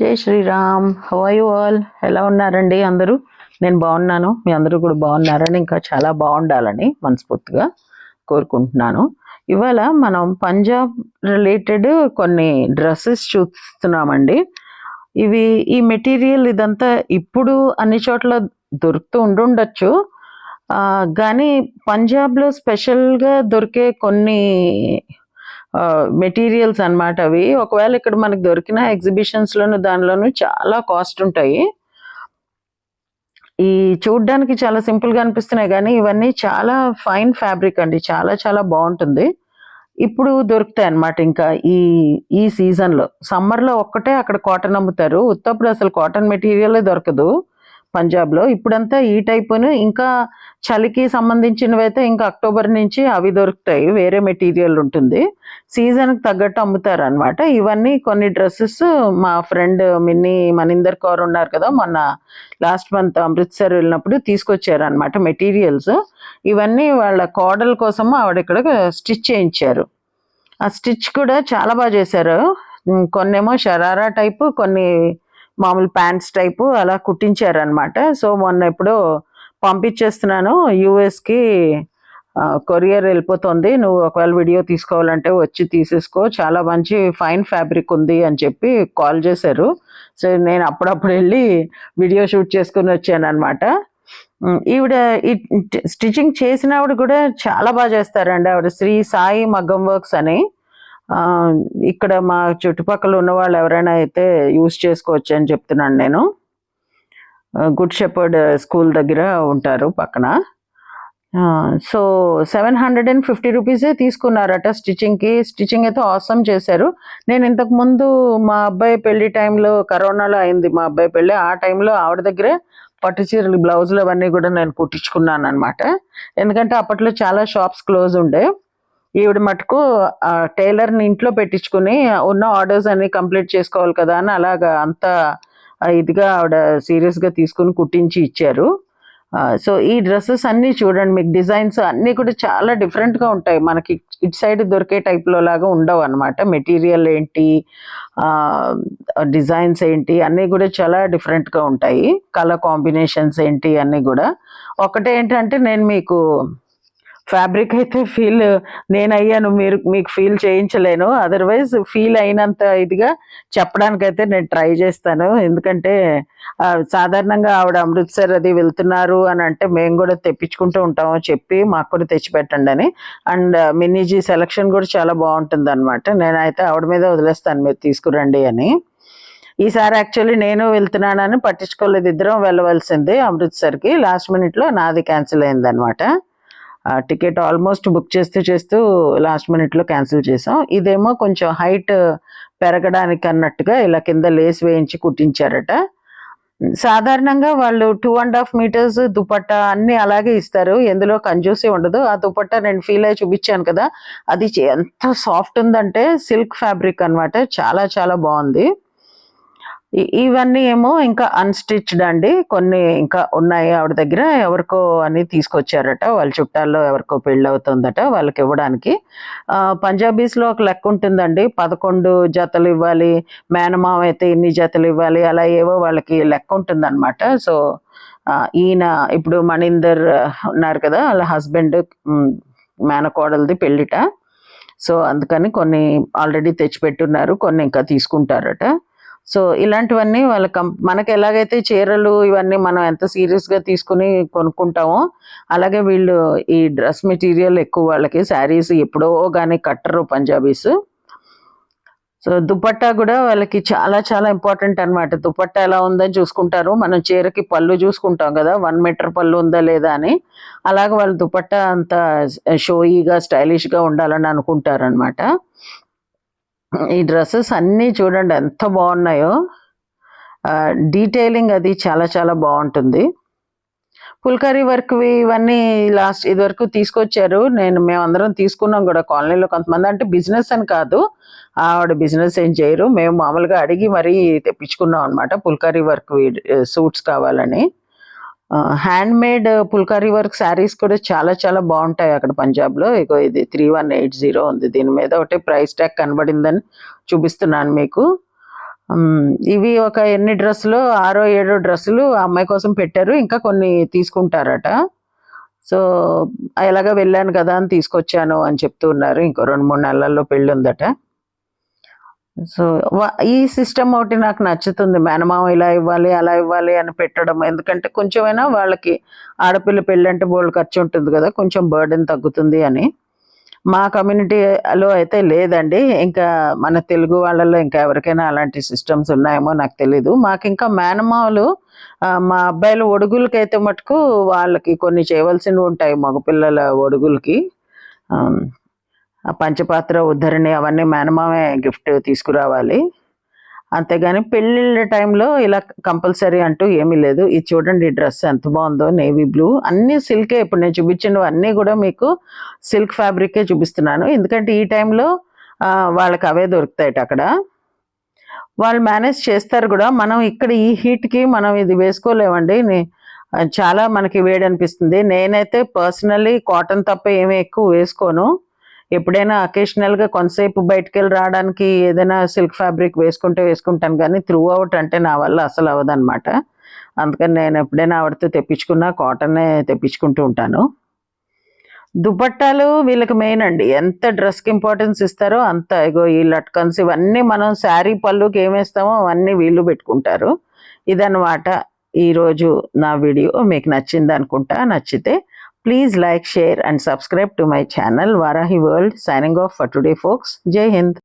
జై Shriram. How are you all? ఎలా ఉన్నారండి అందరూ? నేను బాగున్నాను. మీ అందరూ కూడా బాగున్నారని, ఇంకా చాలా బాగుండాలని మనస్ఫూర్తిగా కోరుకుంటున్నాను. ఇవాళ మనం పంజాబ్ రిలేటెడ్ కొన్ని డ్రెస్సెస్ చూస్తున్నామండి. ఇవి ఈ మెటీరియల్ ఇదంతా ఇప్పుడు అన్ని చోట్ల దొరుకుతూ ఉండుండొచ్చు. కానీ పంజాబ్లో స్పెషల్గా దొరికే కొన్ని మెటీరియల్స్ అన్నమాట అవి. ఒకవేళ ఇక్కడ మనకు దొరికిన ఎగ్జిబిషన్స్లోను దానిలోను చాలా కాస్ట్ ఉంటాయి. ఈ చూడ్డానికి చాలా సింపుల్గా అనిపిస్తున్నాయి కానీ ఇవన్నీ చాలా ఫైన్ ఫ్యాబ్రిక్ అండి. చాలా చాలా బాగుంటుంది. ఇప్పుడు దొరుకుతాయి అన్నమాట. ఇంకా ఈ ఈ సీజన్లో సమ్మర్లో ఒక్కటే అక్కడ కాటన్ అమ్ముతారు. ఉత్తప్పుడు అసలు కాటన్ మెటీరియలే దొరకదు పంజాబ్లో. ఇప్పుడంతా ఈ టైపును, ఇంకా చలికి సంబంధించినవి అయితే ఇంకా అక్టోబర్ నుంచి అవి దొరుకుతాయి. వేరే మెటీరియల్ ఉంటుంది. సీజన్కి తగ్గట్టు అమ్ముతారు అనమాట. ఇవన్నీ కొన్ని డ్రెస్సెస్ మా ఫ్రెండ్ మిన్నీ మనిందర్ కౌర్ ఉన్నారు కదా, మొన్న లాస్ట్ మంత్ అమృత్సర్ వెళ్ళినప్పుడు తీసుకొచ్చారు అనమాట మెటీరియల్స్. ఇవన్నీ వాళ్ళ కోడల కోసము ఆవిడ ఇక్కడ స్టిచ్ చేయించారు. ఆ స్టిచ్ కూడా చాలా బాగా చేశారు. కొన్నేమో షరారా టైపు, కొన్ని మామూలు ప్యాంట్స్ టైపు అలా కుట్టించారు అనమాట. సో మొన్న ఎప్పుడో పంపించేస్తున్నాను యూఎస్కి, కొరియర్ వెళ్ళిపోతుంది. నువ్వు ఒకవేళ వీడియో తీసుకోవాలంటే వచ్చి తీసేసుకో, చాలా మంచి ఫైన్ ఫ్యాబ్రిక్ ఉంది అని చెప్పి కాల్ చేశారు. సో నేను అప్పుడప్పుడు వెళ్ళి వీడియో షూట్ చేసుకుని వచ్చాను అనమాట. ఈవిడ ఈ స్టిచ్చింగ్ చేసిన ఆవిడ కూడా చాలా బాగా చేస్తారండి. ఆవిడ శ్రీ సాయి మగ్గం వర్క్స్ అని, ఇక్కడ మా చుట్టుపక్కల ఉన్న వాళ్ళు ఎవరైనా అయితే యూజ్ చేసుకోవచ్చు అని చెప్తున్నాను నేను. గుడ్ షెపర్డ్ స్కూల్ దగ్గర ఉంటారు పక్కన. సో 750 రూపీసే తీసుకున్నారట స్టిచ్చింగ్కి. స్టిచ్చింగ్ అయితే ఆసమ్ చేశారు. నేను ఇంతకుముందు మా అబ్బాయి పెళ్లి టైంలో, కరోనాలో అయింది మా అబ్బాయి పెళ్ళి, ఆ టైంలో ఆవిడ దగ్గరే పట్టు చీరలు, బ్లౌజులు అవన్నీ కూడా నేను కుట్టించుకున్నాను అనమాట. ఎందుకంటే అప్పట్లో చాలా షాప్స్ క్లోజ్ ఉండే. ఈవిడ మటుకు టైలర్ని ఇంట్లో పెట్టించుకుని ఉన్న ఆర్డర్స్ అన్ని కంప్లీట్ చేసుకోవాలి కదా అని అలాగా అంత ఇదిగా ఆవిడ సీరియస్గా తీసుకుని కుట్టించి ఇచ్చారు. సో ఈ డ్రెస్సెస్ అన్నీ చూడండి, మీకు డిజైన్స్ అన్నీ కూడా చాలా డిఫరెంట్గా ఉంటాయి. మనకి ఇటు సైడ్ దొరికే టైప్లో లాగా ఉండవు అనమాట. మెటీరియల్ ఏంటి, డిజైన్స్ ఏంటి అన్నీ కూడా చాలా డిఫరెంట్గా ఉంటాయి. కలర్ కాంబినేషన్స్ ఏంటి అన్నీ కూడా. ఒకటే ఏంటంటే నేను మీకు ఫ్యాబ్రిక్ అయితే నేను అయ్యాను, మీకు ఫీల్ చేయించలేను. అదర్వైజ్ ఫీల్ అయినంత ఇదిగా చెప్పడానికైతే నేను ట్రై చేస్తాను. ఎందుకంటే సాధారణంగా ఆవిడ అమృత్సర్ అది వెళ్తున్నారు అని అంటే మేము కూడా తెప్పించుకుంటూ ఉంటాము, చెప్పి మాకు కూడా తెచ్చిపెట్టండి అని. అండ్ మినీజీ సెలక్షన్ కూడా చాలా బాగుంటుంది అనమాట. నేనైతే ఆవిడ మీద వదిలేస్తాను, మీరు తీసుకురండి అని. ఈసారి యాక్చువల్లీ నేను వెళ్తున్నానని పట్టించుకోలేదు, ఇద్దరం వెళ్ళవలసింది అమృత్సర్కి. లాస్ట్ మినిట్లో నాది క్యాన్సిల్ అయింది అనమాట. టికెట్ ఆల్మోస్ట్ బుక్ చేస్తూ లాస్ట్ మినిట్లో క్యాన్సిల్ చేసాం. ఇదేమో కొంచెం హైట్ పెరగడానికి అన్నట్టుగా ఇలా కింద లేస్ వేయించి కుట్టించారట. సాధారణంగా వాళ్ళు 2.5 మీటర్స్ దుపట్టా అన్నీ అలాగే ఇస్తారు, ఎందులో కంజూసీ ఉండదు. ఆ దుపట్టా నేను ఫీల్ అయ్యి చూపించాను కదా, అది ఎంత సాఫ్ట్ ఉందంటే సిల్క్ ఫ్యాబ్రిక్ అనమాట. చాలా చాలా బాగుంది. ఇవన్నీ ఏమో ఇంకా అన్స్టిచ్డ్ అండి. కొన్ని ఇంకా ఉన్నాయి ఆవిడ దగ్గర. ఎవరికో అని తీసుకొచ్చారట, వాళ్ళ చుట్టాల్లో ఎవరికో పెళ్ళి అవుతుందట, వాళ్ళకి ఇవ్వడానికి. పంజాబీస్లో ఒక లెక్క ఉంటుందండి, 11 జతలు ఇవ్వాలి, మేనమామ అయితే ఇన్ని జతలు ఇవ్వాలి, అలా ఏవో వాళ్ళకి లెక్క ఉంటుంది అనమాట. సో ఈయన ఇప్పుడు మణీందర్ ఉన్నారు కదా, వాళ్ళ హస్బెండ్ మేనకోడలది పెళ్ళిట. సో అందుకని కొన్ని ఆల్రెడీ తెచ్చిపెట్టున్నారు, కొన్ని ఇంకా తీసుకుంటారట. సో ఇలాంటివన్నీ మనకి ఎలాగైతే చీరలు ఇవన్నీ మనం ఎంత సీరియస్గా తీసుకుని కొనుక్కుంటామో, అలాగే వీళ్ళు ఈ డ్రెస్ మెటీరియల్ ఎక్కువ వాళ్ళకి. శారీస్ ఎప్పుడో కానీ కట్టరు పంజాబీస్. సో దుపట్టా కూడా వాళ్ళకి చాలా చాలా ఇంపార్టెంట్ అనమాట. దుపట్టా ఎలా ఉందని చూసుకుంటారు. మనం చీరకి పళ్ళు చూసుకుంటాం కదా, 1 మీటర్ పళ్ళు ఉందా లేదా అని. అలాగే వాళ్ళు దుపట్టా అంత షోయిగా స్టైలిష్గా ఉండాలని అనుకుంటారు అనమాట. ఈ డ్రెస్సెస్ అన్నీ చూడండి ఎంత బాగున్నాయో. డీటెయిలింగ్ అది చాలా చాలా బాగుంటుంది. ఫుల్కరీ వర్క్వి ఇవన్నీ ఇదివరకు తీసుకొచ్చారు. మేమందరం తీసుకున్నాం కూడా కాలనీలో. కొంతమంది అంటే బిజినెస్ అని కాదు, ఆవిడ బిజినెస్ ఏం చేయరు, మేము మామూలుగా అడిగి మరీ తెప్పించుకున్నాం అనమాట. ఫుల్కరీ వర్క్ సూట్స్ కావాలని. హ్యాండ్ మేడ్ పుల్కారీ వర్క్ శారీస్ కూడా చాలా చాలా బాగుంటాయి అక్కడ పంజాబ్లో. ఇగో ఇది 3180 ఉంది. దీని మీద ఒకటి ప్రైస్ ట్యాగ్ కనబడిందని చూపిస్తున్నాను మీకు. ఇవి ఒక ఎన్ని డ్రెస్సులు 6, 7 డ్రెస్సులు ఆ అమ్మాయి కోసం పెట్టారు. ఇంకా కొన్ని తీసుకుంటారట. సో, ఎలాగో వెళ్ళాను కదా అని తీసుకొచ్చాను అని చెప్తూ ఉన్నారు. ఇంకో 2, 3 నెలల్లో పెళ్ళుందట. సో, ఈ సిస్టమ్ ఒకటి నాకు నచ్చుతుంది. మేనమామ ఇలా ఇవ్వాలి, అలా ఇవ్వాలి అని పెట్టడం. ఎందుకంటే కొంచెమైనా వాళ్ళకి ఆడపిల్ల పెళ్ళంటే బోలెడు ఖర్చుంటుంది గదా! కొంచెం బర్డెన్ తగ్గుతుంది అని. మా కమ్యూనిటీలో అయితే లేదండి. ఇంకా మన తెలుగు వాళ్ళలో ఇంకా ఎవరికైనా అలాంటి సిస్టమ్స్ ఉన్నాయేమో నాకు తెలీదు. మాకింకా మేనమామలు మా అబ్బాయిల ఒడుగులకైతే మటుకు వాళ్ళకి కొన్ని చేయవలసినవి ఉంటాయి మగపిల్లల ఒడుగులకి. పంచపాత్ర, ఉద్ధరణి అవన్నీ మేనమామే గిఫ్ట్ తీసుకురావాలి. అంతేగాని పెళ్ళిళ్ళ టైంలో ఇలా కంపల్సరీ అంటూ ఏమీ లేదు. ఇది చూడండి ఈ డ్రెస్ ఎంత బాగుందో, నేవీ బ్లూ. అన్నీ సిల్కే. ఇప్పుడు నేను చూపించినవి అన్నీ కూడా మీకు సిల్క్ ఫ్యాబ్రికే చూపిస్తున్నాను. ఎందుకంటే ఈ టైంలో వాళ్ళకి అవే దొరుకుతాయట అక్కడ. వాళ్ళు మేనేజ్ చేస్తారు కూడా. మనం ఇక్కడ ఈ హీట్కి మనం ఇది వేసుకోలేమండి. చాలా మనకి వేడి అనిపిస్తుంది. నేనైతే పర్సనల్లీ కాటన్ తప్ప ఏమీ ఎక్కువ వేసుకోను. ఎప్పుడైనా అకేషనల్గా కొంతసేపు బయటకెళ్ళి రావడానికి ఏదైనా సిల్క్ ఫ్యాబ్రిక్ వేసుకుంటాను, కానీ త్రూ అవుట్ అంటే నా వల్ల అసలు అవ్వదన్నమాట. అందుకని నేను ఎప్పుడైనా ఆవిడతో తెప్పించుకున్నా కాటనే తెప్పించుకుంటూ ఉంటాను. దుపట్టాలు వీళ్ళకి మెయిన్ అండి. ఎంత డ్రెస్కి ఇంపార్టెన్స్ ఇస్తారో అంత. ఇగో ఈ లట్కన్స్ ఇవన్నీ మనం శారీ పళ్ళుకి ఏమేస్తామో అవన్నీ వీళ్ళు పెట్టుకుంటారు. ఇదన్నమాట ఈరోజు నా వీడియో. మీకు నచ్చింది అనుకుంటా. నచ్చితే please like, share and subscribe to my channel Varahi World. Signing off for today folks. Jai Hind.